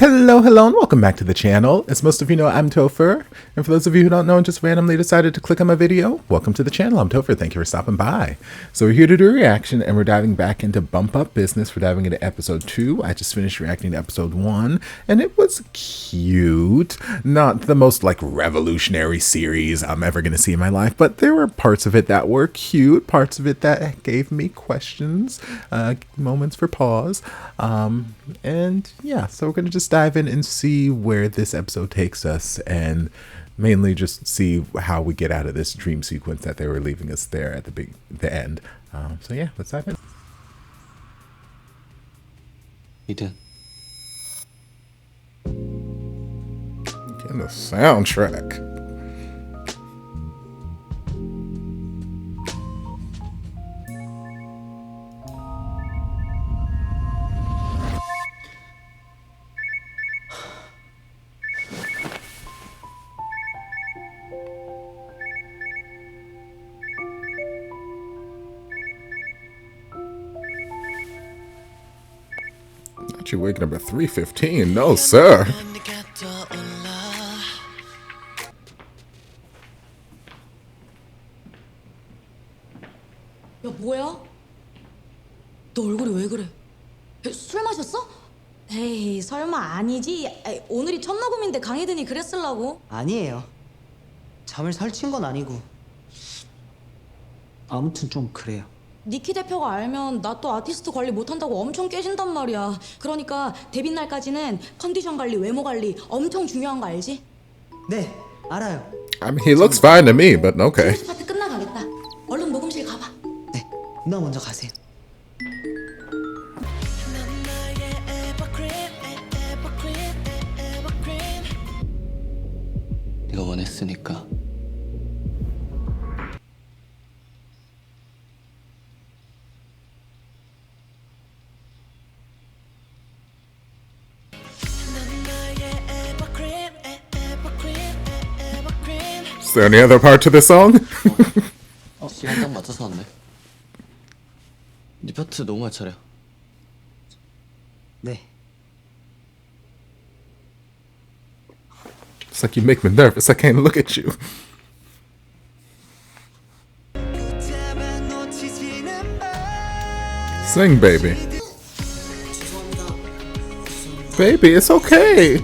Hello, hello, and welcome back to the channel. As most of you know, I'm Topher, and for those of you who don't know and just randomly decided to click on my video, welcome to the channel. I'm Topher. Thank you for stopping by. So we're here to do a reaction, and we're diving back into Bump Up Business. We're diving into episode 2. I just finished reacting to episode 1, and it was cute. Not the most revolutionary series I'm ever going to see in my life, but there were parts of it that were cute, parts of it that gave me questions, moments for pause. And yeah, so we're going to just dive in and see where this episode takes us, and mainly just see how we get out of this dream sequence that they were leaving us there at the end. So yeah, let's dive in. Getting the soundtrack. Not you waking up at 3:15, no sir. 야, 뭐야? 너 얼굴이 왜 그래? 술 마셨어? 에이, 설마 아니지? 에이, 오늘이 첫 녹음인데 강희든이 그랬을라고? 아니에요. 잠을 설친 건 아니고. 아무튼 좀 그래요. 니키 대표가 알면 나 또 아티스트 관리 못한다고 엄청 깨진단 말이야. 그러니까 데뷔 날까지는 컨디션 관리, 외모 관리 엄청 중요한 거 알지? 네, 알아요. I mean, he looks fine to me, but okay. 스파트 끝나가겠다. 얼른 녹음실 가봐. 네, 누나 먼저 가세요. 네가 원했으니까. Is there any other part to this song? 시간 딱 맞춰서 왔네. 네 파트 너무 할 차례야. 네. It's like you make me nervous. I can't look at you. Sing, baby. Baby, it's okay.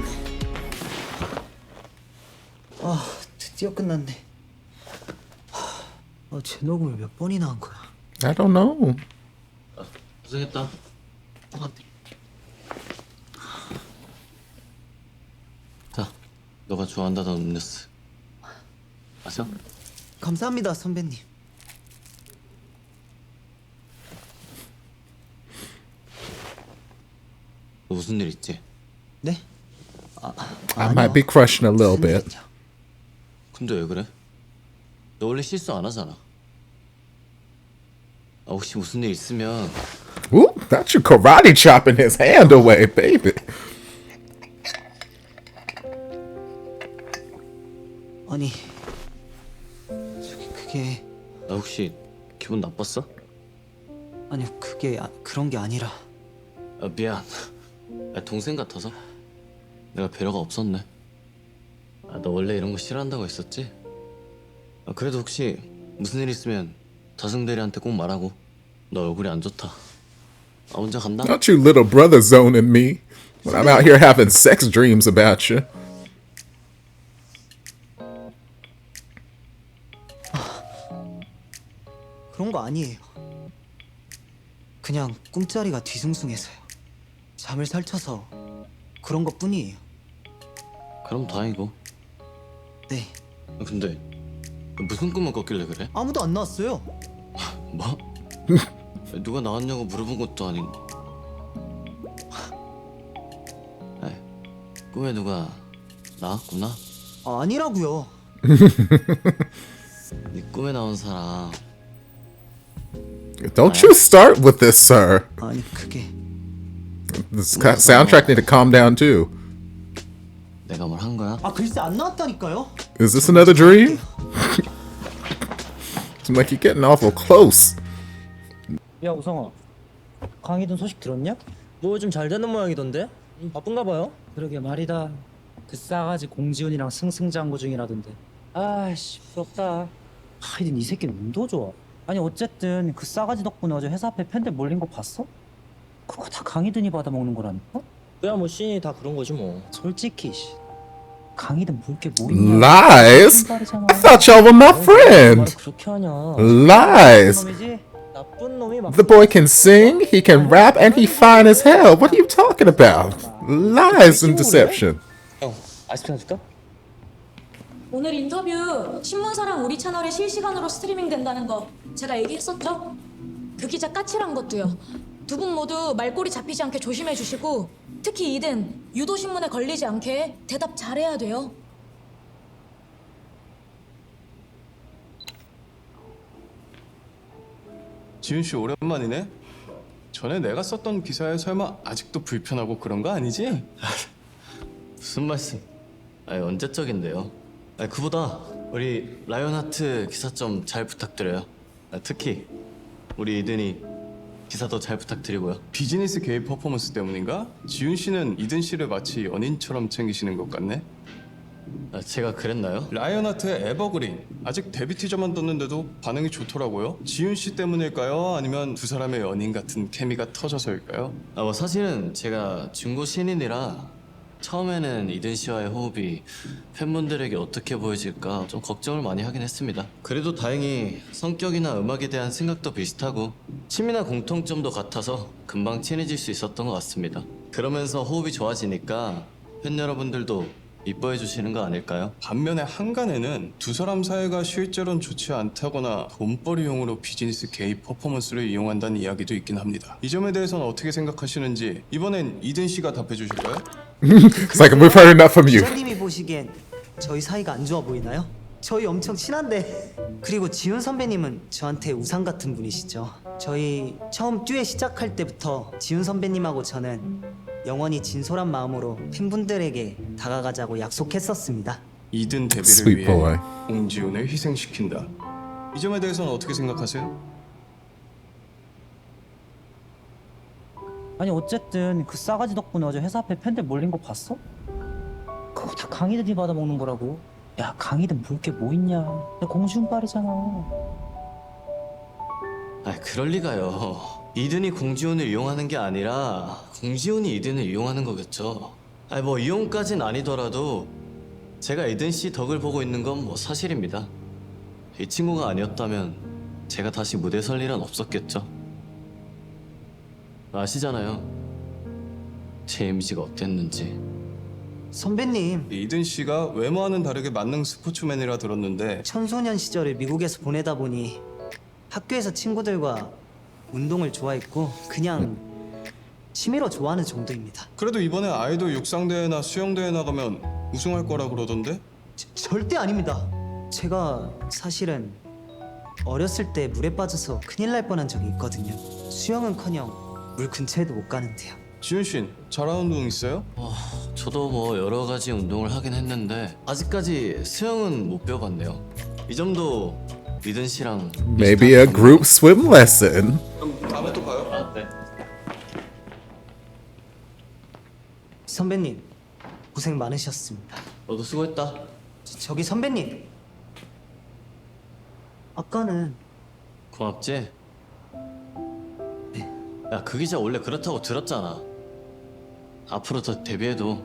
아, 드디어 끝났네. 제 녹음을 몇 번이나 한 거야? I don't know. 고생했다. 자, 너가 좋아한다던 음료수 마셔. 감사합니다, 선배님. 너 무슨 일 있지? 네? I might be crushing a little bit. 근데 왜 그래? 너 원래 실수 안 하잖아. 혹시 무슨 일 있으면 Ooh, not you karate chopping his hand away, baby. 아니, 그게 나 혹시 기분 나빴어? 아니요, 그게 그런 게 아니라. 미안. 동생 같아서 내가 배려가 없었네. 너 원래 이런 거 싫어한다고 했었지? 그래도 혹시 무슨 일 있으면 다승대리한테 꼭 말하고. 너 얼굴이 안 좋다. 혼자 간다. Not you little brother zoning me when I'm out here having sex dreams about you. 그런 거 아니에요. 그냥 꿈자리가 뒤숭숭해서요. 잠을 설쳐서 그런 것 뿐이에요. 그럼 다행이고. 네, 근데 무슨 꿈을 꿨길래 그래? 아무도 안 나왔어요. 뭐? 누가 나왔냐고 물어본 것도 아닌. 꿈에 누가 나왔구나? 아니라고요. 네 꿈에 나온 사람. Don't you start with this, sir. 아니, 그게 This soundtrack need to calm down too. 내가 뭘 한 거야? 글쎄 안 나왔다니까요. Is this another dream? Seems like you're getting awful close. 야 우성아, 강희든 소식 들었냐? 뭐 좀 잘 되는 모양이던데? 바쁜가 봐요. 그러게 말이다. 그 싸가지 공지훈이랑 승승장구 중이라던데. 아씨 부럽다. 하여튼 이 새끼는 운도 좋아. 아니 어쨌든 그 싸가지 덕분에 어제 회사 앞에 팬들 몰린 거 봤어? 그거 다 강희든이 받아먹는 거라니까? 그야 뭐 씬이 다 그런 거지 뭐. 솔직히 강희든 볼 게 뭐 있냐. Lies? 말이잖아. I thought y'all were my 말을 friend. 그렇게 하냐. Lies. 놈이지? 나쁜 놈이 막. The boy can sing, he can rap, and he fine as hell. What are you talking about? Lies and deception. 형 아이스크림 줄까? 오늘 인터뷰 신문사랑 우리 채널에 실시간으로 스트리밍 된다는 거 제가 얘기했었죠? 그 기자 까칠한 것도요. 두 분 모두 말꼬리 잡히지 않게 조심해 주시고 특히 이든 유도신문에 걸리지 않게 대답 잘해야 돼요. 지훈 씨 오랜만이네. 전에 내가 썼던 기사에 설마 아직도 불편하고 그런 거 아니지? 무슨 말씀? 아니 언제적인데요? 아니 그보다 우리 라이온 하트 기사 좀 잘 부탁드려요. 특히 우리 이든이 기사도 잘 부탁드리고요. 비즈니스 개입 퍼포먼스 때문인가? 지훈 씨는 이든 씨를 마치 연인처럼 챙기시는 것 같네. 제가 그랬나요? 라이언 하트의 에버그린 아직 데뷔 티저만 떴는데도 반응이 좋더라고요. 지훈 씨 때문일까요? 아니면 두 사람의 연인 같은 케미가 터져서일까요? 뭐 사실은 제가 중고 신인이라 처음에는 이든 씨와의 호흡이 팬분들에게 어떻게 보여질까 좀 걱정을 많이 하긴 했습니다. 그래도 다행히 성격이나 음악에 대한 생각도 비슷하고 취미나 공통점도 같아서 금방 친해질 수 있었던 것 같습니다. 그러면서 호흡이 좋아지니까 팬 여러분들도 이뻐해 주시는 거 아닐까요? 반면에 한간에는 두 사람 사이가 실제로는 좋지 않다거나 돈벌이용으로 비즈니스 개입 퍼포먼스를 이용한다는 이야기도 있긴 합니다. 이 점에 대해서는 어떻게 생각하시는지 이번엔 이든 씨가 답해 주실까요? It's like we've heard enough from you. 기자님이 보시기엔 저희 사이가 안 좋아 보이나요? 저희 엄청 친한데. 그리고 지훈 선배님은 저한테 우상 같은 분이시죠. 저희 처음 듀엣 시작할 때부터 지훈 선배님하고 저는 영원히 진솔한 마음으로 팬분들에게 다가가자고 약속했었습니다. 이든 데뷔를 Sweet 위해 boy. 공지훈을 희생시킨다. 이 점에 대해서는 어떻게 생각하세요? 아니 어쨌든 그 싸가지 덕분에 어제 회사 앞에 팬들 몰린 거 봤어? 그거 다 강희든이 받아먹는 거라고. 야 강희든 볼 게 뭐 있냐. 내 공주운빨이잖아. 그럴 리가요. 이든이 공지훈을 이용하는 게 아니라 공지훈이 이든을 이용하는 거겠죠. 뭐 이용까진 아니더라도 제가 이든 씨 덕을 보고 있는 건 뭐 사실입니다. 이 친구가 아니었다면 제가 다시 무대에 설 일은 없었겠죠. 아시잖아요. 제 이미지가 어땠는지. 선배님, 이든 씨가 외모와는 다르게 만능 스포츠맨이라 들었는데 청소년 시절을 미국에서 보내다 보니 학교에서 친구들과 운동을 좋아했고 그냥 취미로 좋아하는 정도입니다. 그래도 이번에 아이돌 육상대회나 수영대회 나가면 우승할 거라 그러던데? 절대 아닙니다. 제가 사실은 어렸을 때 물에 빠져서 큰일 날 뻔한 적이 있거든요. 수영은커녕 물 근처에도 못 가는데요. 지훈 씨는 잘하는 운동 있어요? 저도 뭐 여러 가지 운동을 하긴 했는데 아직까지 수영은 못 배워봤네요. 이 점도 이든 씨랑 Maybe a group swim lesson. 그럼 다음에 또 봐요. 네. 선배님, 고생 많으셨습니다. 너도 수고했다. 저기 선배님, 아까는 고맙지? 야, 그 기자 원래 그렇다고 들었잖아. 앞으로 더 데뷔해도.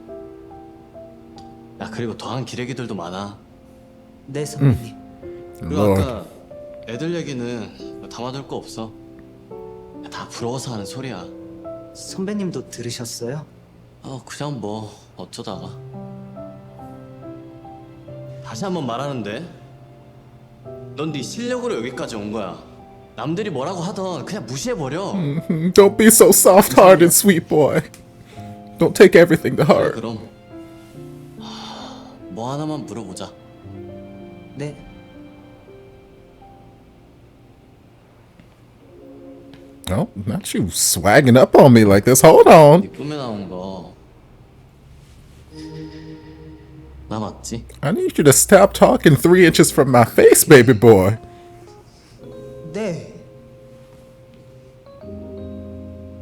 야, 그리고 더한 기레기들도 많아. 네 선배님. 그리고 Lord. 아까 애들 얘기는 담아둘 거 없어. 야, 다 부러워서 하는 소리야. 선배님도 들으셨어요? 그냥 뭐 어쩌다가. 다시 한번 말하는데 넌 네 실력으로 여기까지 온 거야. 남들이 뭐라고 하던 그냥 무시해버려. Don't be so soft-hearted, sweet boy. Don't take everything to heart. 그럼 뭐 하나만 물어보자. 네. Oh, not you swagging up on me like this. Hold on. 네 꿈에 나온 거 나 맞지? I need you to stop talking 3 inches from my face, baby boy. 네.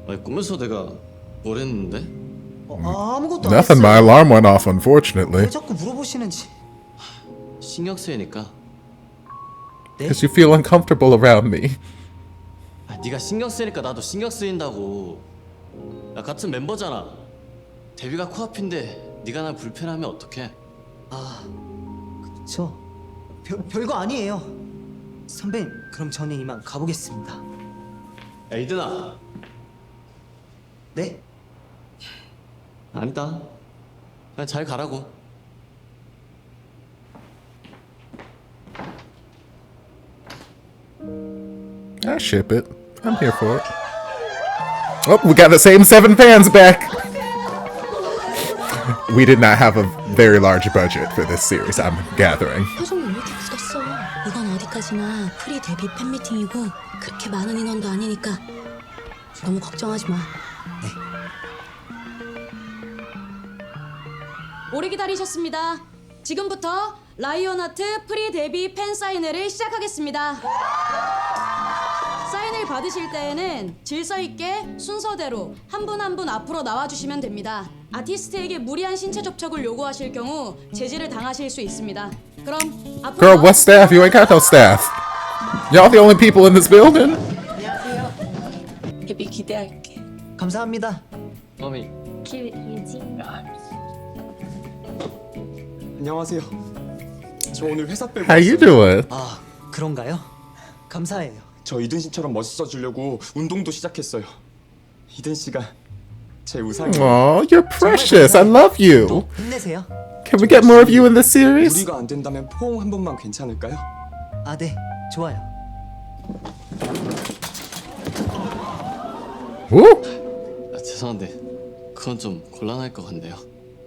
아니 꿈에서 내가 뭘 했는데? 아무것도 안 Nothing. My 했어요. alarm went off, unfortunately. 왜 자꾸 물어보시는지. 신경 쓰이니까. 네? Because you feel uncomfortable around me. 아, 네가 신경 쓰니까 나도 신경 쓰인다고. 야, 같은 멤버잖아. 데뷔가 코앞인데 네가 날 불편하면 어떡해? 저 별거 아니에요. 선배님, 그럼 저는 이만 가보겠습니다. 야, 이든아. 네? 아니다. 그냥 잘 가라고. I ship it. I'm here for it. Oh, we got the same 7 fans back. We did not have a very large budget for this series, I'm gathering. 표정이 왜 이렇게 굳었어? 이건 어디까지나 프리 데뷔 팬미팅이고 그렇게 많은 인원도 아니니까 너무 걱정하지 마. 오래 기다리셨습니다. 지금부터 라이온 아트 프리 데뷔 팬 사인회를 시작하겠습니다. 사인을 받으실 때에는 질서 있게 순서대로 한 분 한 분 앞으로 나와주시면 됩니다. 아티스트에게 무리한 신체 접촉을 요구하실 경우 제지를 당하실 수 있습니다. 그럼 앞으로 Girl, what staff? You ain't got no staff. Y'all the only people in this building? 데뷔 기대할게. 감사합니다. 어미. 안녕하세요. 저 오늘 회사 빼고 How you 왔어요. doing? 아, 그런가요? 감사해요. 저 이든 씨처럼 멋있어지려고 운동도 시작했어요. 이든 씨가 제 우상이에요. Oh, you're precious. I love you. 힘내세요. Can we get more of you in this series? 우리가 안 된다면 포옹 한 번만 괜찮을까요? 아, 네. 좋아요. Woo! 아, 죄송한데 그건 좀 곤란할 것 같네요.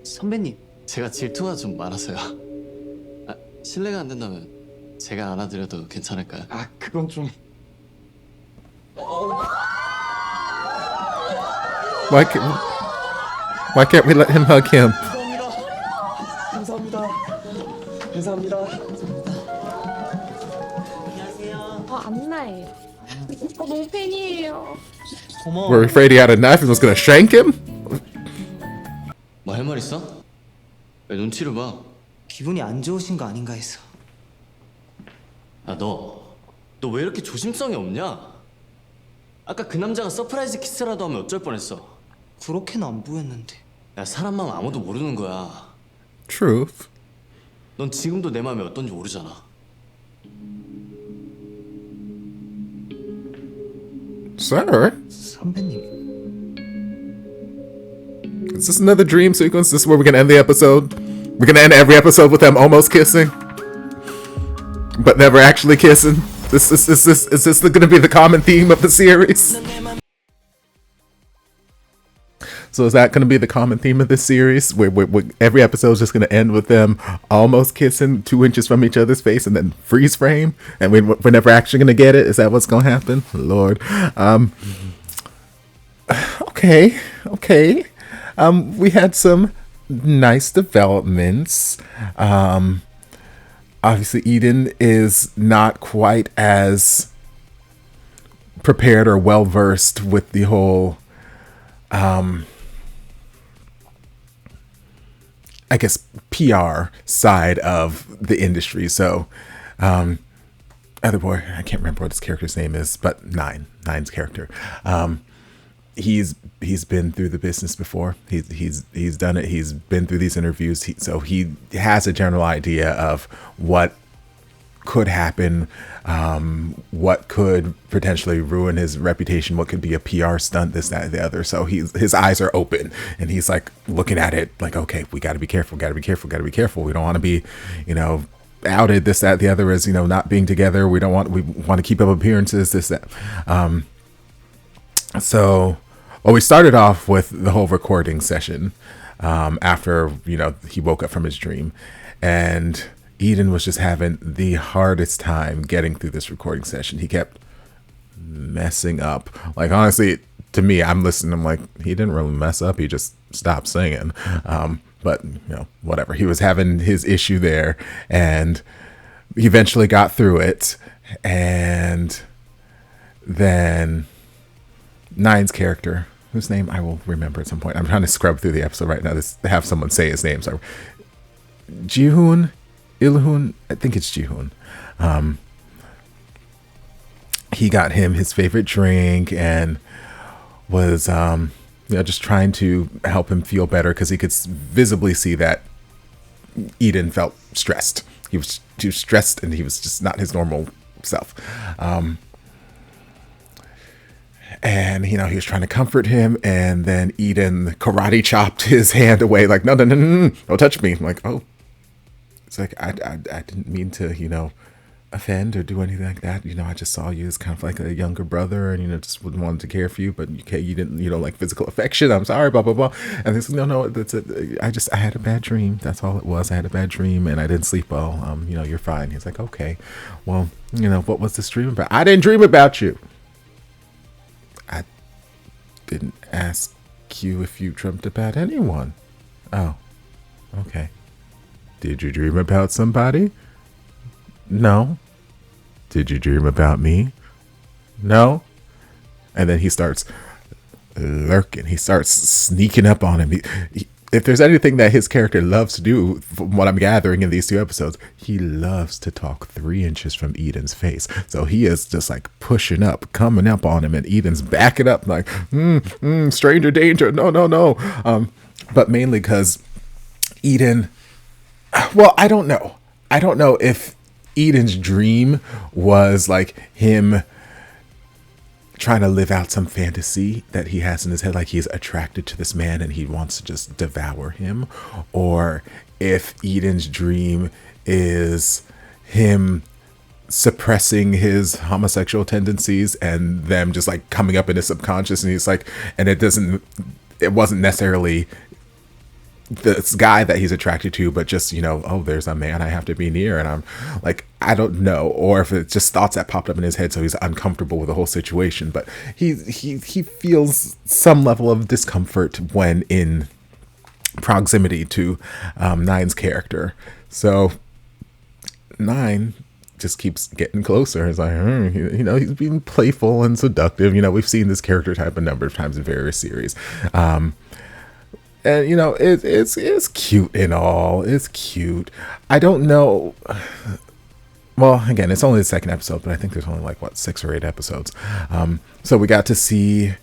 선배님, 제가 질투가 좀 많아서요. 아, 실례가 안 된다면 제가 안아드려도 괜찮을까요? 아, 그건 좀... Why can't we let him hug him? 감사합니다. 감사합니다. 안나예요. 너무 팬이에요. 고마워. Were we afraid he had a knife and was gonna shank him? 뭐 할 말 있어? 왜 눈치를 봐? 기분이 안 좋으신 거 아닌가 해서. 아, 너 왜 이렇게 조심성이 없냐? 아까 그 남자가 서프라이즈 키스라도 하면 어쩔 뻔했어. 그렇게는 안 보였는데. 야, 사람 마음 아무도 모르는 거야. Truth. 넌 지금도 내 마음이 어떤지 모르잖아. Sir? 선배님, Is this another dream sequence? This is where we're gonna end the episode? We're gonna end every episode with them almost kissing? But never actually kissing? Is this gonna be the common theme of the series? So is that gonna be the common theme of this series? Where every episode is just gonna end with them almost kissing 2 inches from each other's face and then freeze frame? And we're never actually gonna get it? Is that what's gonna happen? Lord. Okay. We had some nice developments. Obviously, Eden is not quite as prepared or well versed with the whole, I guess, PR side of the industry. So, other boy, I can't remember what his character's name is, but Nine's character. He's been through the business before. He's done it. He's been through these interviews. So he has a general idea of what could happen, what could potentially ruin his reputation, what could be a PR stunt, this, that, and the other. So his eyes are open and he's like looking at it like, okay, we got to be careful, got to be careful, got to be careful. We don't want to be, outed, this, that, the other is, not being together. We want to keep up appearances, this, that. So we started off with the whole recording session after, he woke up from his dream, and Eden was just having the hardest time getting through this recording session. He kept messing up. Like, honestly, to me, I'm listening. I'm like, he didn't really mess up. He just stopped singing. But, whatever. He was having his issue there, and he eventually got through it. And then Nine's character, whose name I will remember at some point. I'm trying to scrub through the episode right now to have someone say his name. So Jihoon, Ilhoon, I think it's Jihoon. He got him his favorite drink and was just trying to help him feel better because he could visibly see that Eden felt stressed. He was too stressed and he was just not his normal self. And, he was trying to comfort him. And then Eden karate chopped his hand away. Like, no, don't touch me. I'm like, oh, it's like, I didn't mean to, offend or do anything like that. I just saw you as kind of like a younger brother and, just wouldn't want to care for you, but you didn't, like physical affection. I'm sorry, blah, blah, blah. And this, no, that's it. I had a bad dream. That's all it was. I had a bad dream and I didn't sleep well. You're fine. He's like, okay, well, what was this dream about? I didn't dream about you. I didn't ask you if you dreamt about anyone. Oh, okay. Did you dream about somebody? No. Did you dream about me? No. And then he starts lurking. He starts sneaking up on him. If there's anything that his character loves to do, from what I'm gathering in these 2 episodes, he loves to talk 3 inches from Eden's face. So he is just like pushing up, coming up on him, and Eden's backing up like, stranger danger. No. But mainly because Eden, well, I don't know. I don't know if Eden's dream was like him trying to live out some fantasy that he has in his head, like he's attracted to this man and he wants to just devour him, or if Eden's dream is him suppressing his homosexual tendencies and them just like coming up in his subconscious, and he's like, and it wasn't necessarily this guy that he's attracted to, but just, oh, there's a man I have to be near, and I'm like, I don't know, or if it's just thoughts that popped up in his head, so he's uncomfortable with the whole situation. But he feels some level of discomfort when in proximity to Nine's character. So Nine just keeps getting closer. It's like, he's being playful and seductive. We've seen this character type a number of times in various series. And it's cute and all. It's cute. I don't know. Well, again, it's only the 2nd episode, but I think there's only like 6 or 8 episodes. So we got to see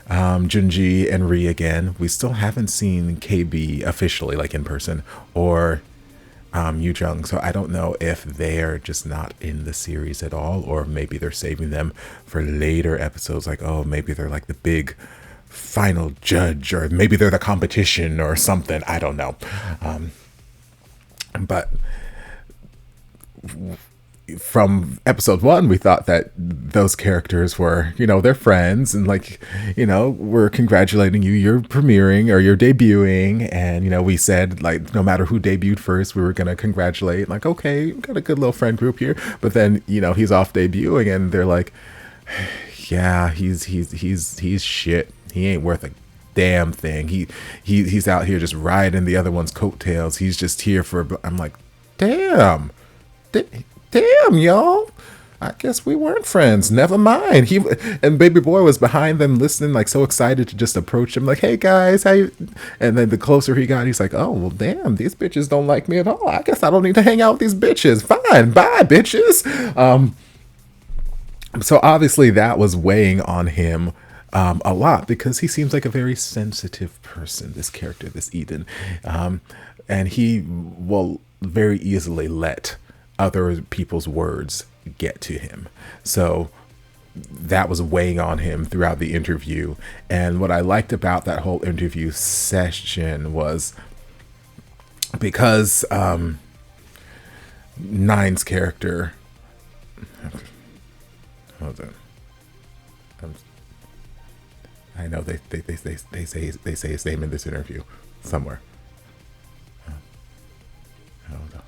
Junji and Ri again. We still haven't seen KB officially, like in person, or Yoojung. So I don't know if they're just not in the series at all, or maybe they're saving them for later episodes. Like, oh, maybe they're like the big final judge, or maybe they're the competition or something. I don't know. But from episode 1, we thought that those characters were, they're friends, and like, we're congratulating you, you're premiering or you're debuting, and we said like no matter who debuted first, we were gonna congratulate. Like, okay, we've got a good little friend group here. But then he's off debuting, and they're like, yeah, he's shit. He ain't worth a damn thing. He's out here just riding the other one's coattails. He's just here for. I'm like, damn, y'all. I guess we weren't friends. Never mind. And baby boy was behind them listening, like so excited to just approach him, like, hey guys, how you? And then the closer he got, he's like, oh well, damn, these bitches don't like me at all. I guess I don't need to hang out with these bitches. Fine, bye, bitches. So obviously that was weighing on him a lot, because he seems like a very sensitive person, this character, this Eden, and he will very easily let other people's words get to him. So that was weighing on him throughout the interview. And what I liked about that whole interview session was because Nine's character, hold on, I know they say his name in this interview somewhere. Hold on.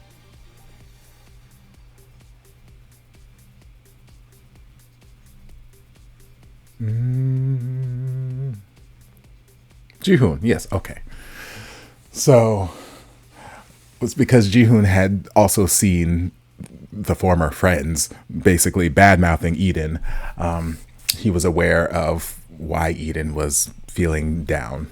Jihoon, yes, okay. So it was because Jihoon had also seen the former friends basically bad-mouthing Eden. He was aware of why Eden was feeling down.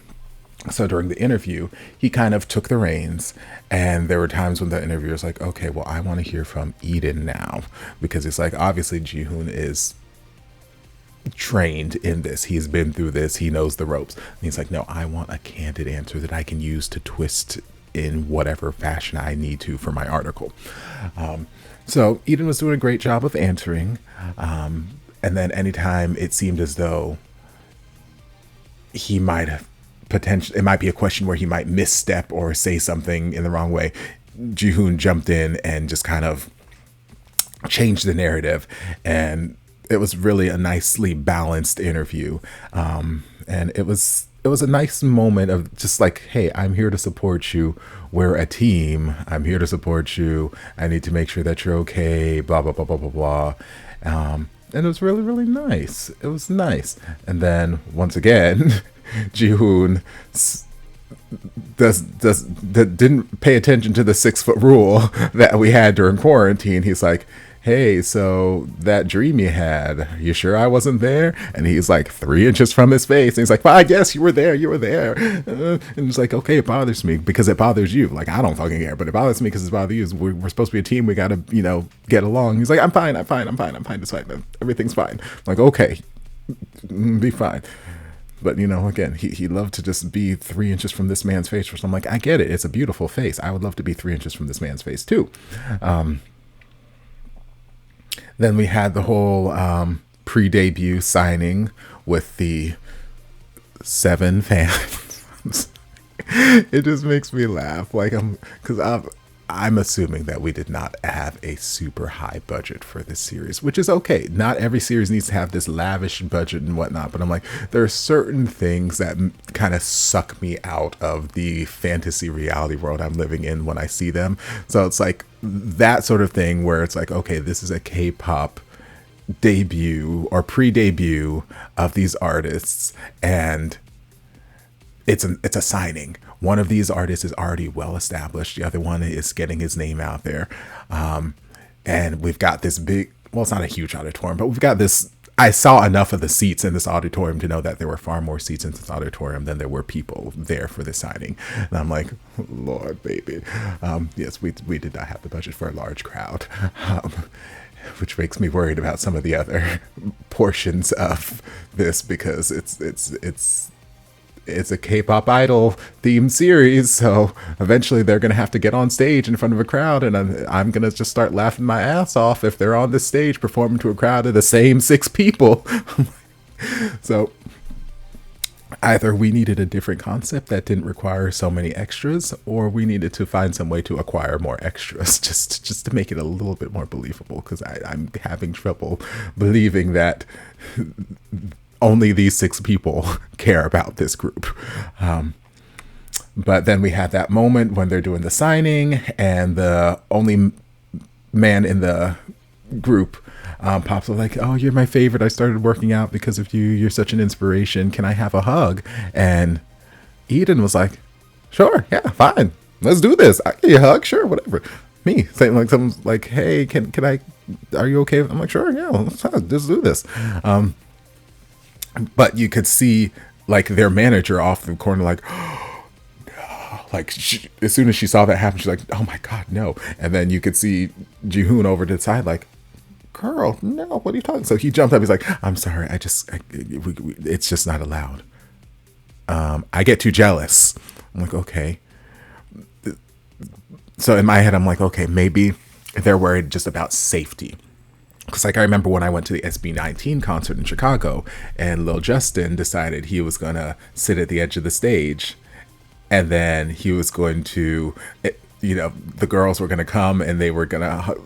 So during the interview, he kind of took the reins, and there were times when the interviewer was like, okay, well, I want to hear from Eden now, because it's like, obviously Jihoon is trained in this. He's been through this. He knows the ropes. And he's like, no, I want a candid answer that I can use to twist in whatever fashion I need to for my article. So Eden was doing a great job of answering. And then anytime it seemed as though he might have it might be a question where he might misstep or say something in the wrong way, Jihoon jumped in and just kind of changed the narrative, and it was really a nicely balanced interview. And it was a nice moment of just like, hey, I'm here to support you. We're a team. I'm here to support you. I need to make sure that you're okay, blah, blah, blah, blah, blah, blah. And it was really, really nice. It was nice. And then once again, Jihoon didn't pay attention to the 6-foot rule that we had during quarantine. He's like, hey, so that dream you had, you sure I wasn't there? And he's like 3 inches from his face. And he's like, well, I guess you were there. And it's like, okay, it bothers me because it bothers you. Like, I don't fucking care, but it bothers me because it bothers you. We're supposed to be a team. We got to, get along. He's like, I'm fine. It's fine. Everything's fine. I'm like, okay, be fine. But, again, he loved to just be 3 inches from this man's face. So I'm like, I get it. It's a beautiful face. I would love to be 3 inches from this man's face, too. Then we had the whole pre-debut signing with the 7 fans. It just makes me laugh. Like, I'm assuming that we did not have a super high budget for this series, which is okay. Not every series needs to have this lavish budget and whatnot, but I'm like, there are certain things that kind of suck me out of the fantasy reality world I'm living in when I see them. So it's like that sort of thing where it's like, okay, this is a K-pop debut or pre-debut of these artists, and it's a signing. One of these artists is already well established. The other one is getting his name out there. And we've got this big, well, it's not a huge auditorium, but we've got this. I saw enough of the seats in this auditorium to know that there were far more seats in this auditorium than there were people there for the signing. And I'm like, Lord, baby. Yes, we did not have the budget for a large crowd, which makes me worried about some of the other portions of this, because it's a K-pop idol themed series, so eventually they're gonna have to get on stage in front of a crowd, and I'm gonna just start laughing my ass off if they're on the stage performing to a crowd of the same 6 people. So either we needed a different concept that didn't require so many extras, or we needed to find some way to acquire more extras just to make it a little bit more believable, because I'm having trouble believing that only these 6 people care about this group. But then we had that moment when they're doing the signing, and the only man in the group pops up like, oh, you're my favorite. I started working out because of you. You're such an inspiration. Can I have a hug? And Eden was like, sure, yeah, fine. Let's do this. I give you a hug, sure, whatever. Me saying like, someone's like, hey, can I, are you okay? I'm like, sure, yeah, let's do this. But you could see like their manager off the corner, like, oh, no. Like as soon as she saw that happen, she's like, oh my God, no. And then you could see Jihoon over to the side, like, girl, no, what are you talking? So he jumped up. He's like, I'm sorry. It's just not allowed. I get too jealous. I'm like, okay. So in my head, I'm like, okay, maybe they're worried just about safety. Because like I remember when I went to the SB19 concert in Chicago, and Lil Justin decided he was going to sit at the edge of the stage, and then he was going to, the girls were going to come and they were going to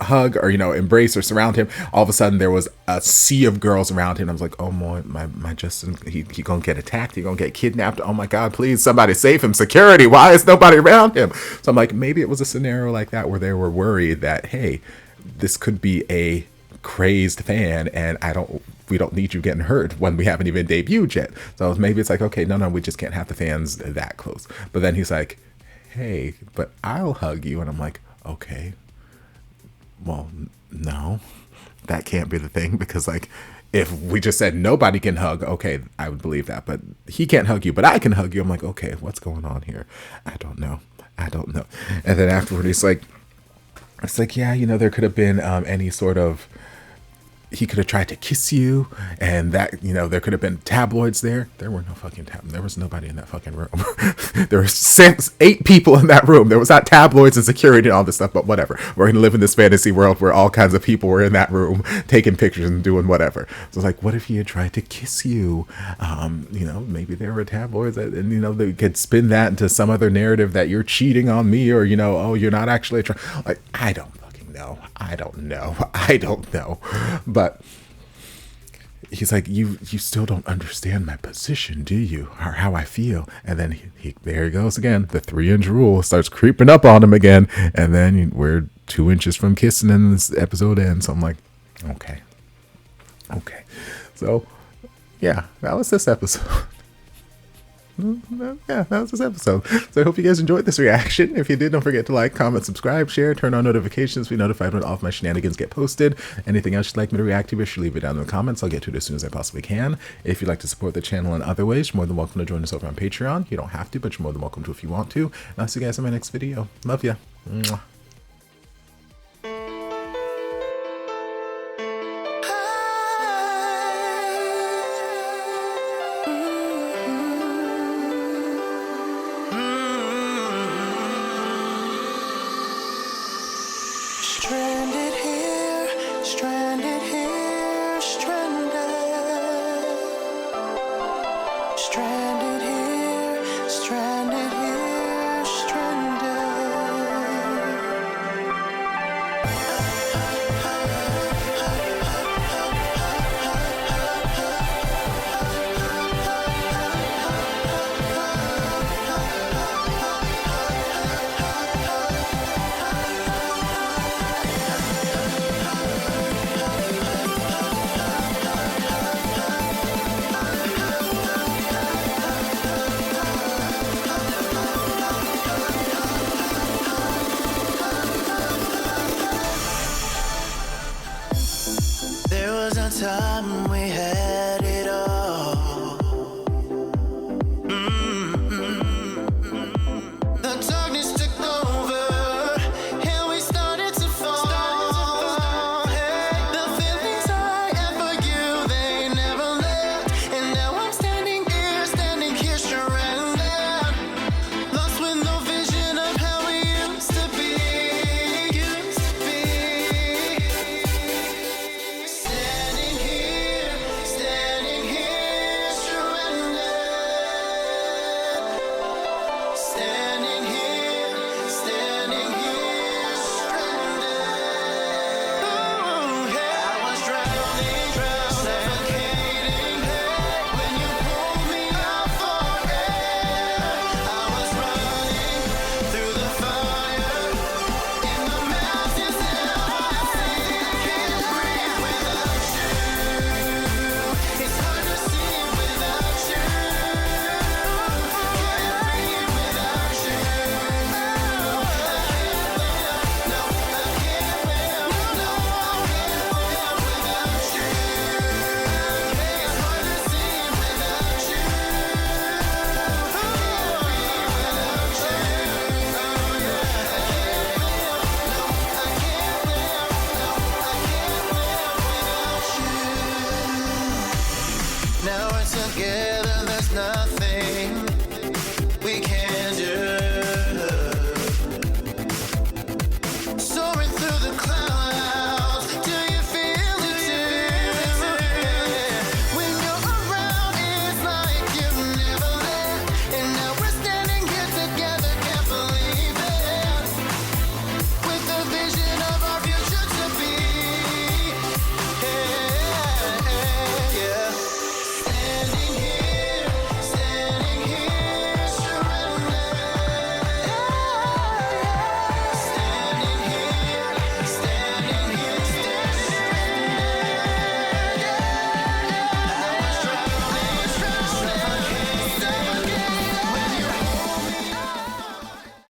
hug or, embrace or surround him. All of a sudden there was a sea of girls around him. I was like, oh my Justin, he going to get attacked. He going to get kidnapped. Oh my God, please somebody save him. Security. Why is nobody around him? So I'm like, maybe it was a scenario like that where they were worried that, hey, this could be a crazed fan, and we don't need you getting hurt when we haven't even debuted yet. So maybe it's like, okay, no, we just can't have the fans that close. But then he's like, hey, but I'll hug you. And I'm like, okay, well, no, that can't be the thing, because like If we just said nobody can hug, okay, I would believe that. But he can't hug you, but I can hug you. I'm like, okay, what's going on here? I don't know. And then afterward, it's like, yeah, you know, there could have been any sort of, he could have tried to kiss you, and that, you know, there could have been tabloids there. There were no fucking tabloids. There was nobody in that fucking room. There were 8 people in that room. There was not tabloids and security and all this stuff, but whatever. We're going to live in this fantasy world where all kinds of people were in that room taking pictures and doing whatever. So it's like, what if he had tried to kiss you? You know, maybe there were tabloids that, and, you know, they could spin that into some other narrative that you're cheating on me, or, you know, oh, you're not actually trying. Like, I don't know. But he's like, you still don't understand my position, do you? Or how I feel. And then he there he goes again. The 3-inch rule starts creeping up on him again. And then we're 2 inches from kissing, and this episode ends. So I'm like, okay. So yeah, that was this episode. Yeah, that was this episode. So I hope you guys enjoyed this reaction. If you did, don't forget to like, comment, subscribe, share, turn on notifications to be notified when all of my shenanigans get posted. Anything else you'd like me to react to, be sure to leave it down in the comments. I'll get to it as soon as I possibly can. If you'd like to support the channel in other ways, you're more than welcome to join us over on Patreon. You don't have to, but you're more than welcome to if you want to. And I'll see you guys in my next video. Love ya. Mwah. Stranded here, stranded here, stranded. Stranded here, stranded here.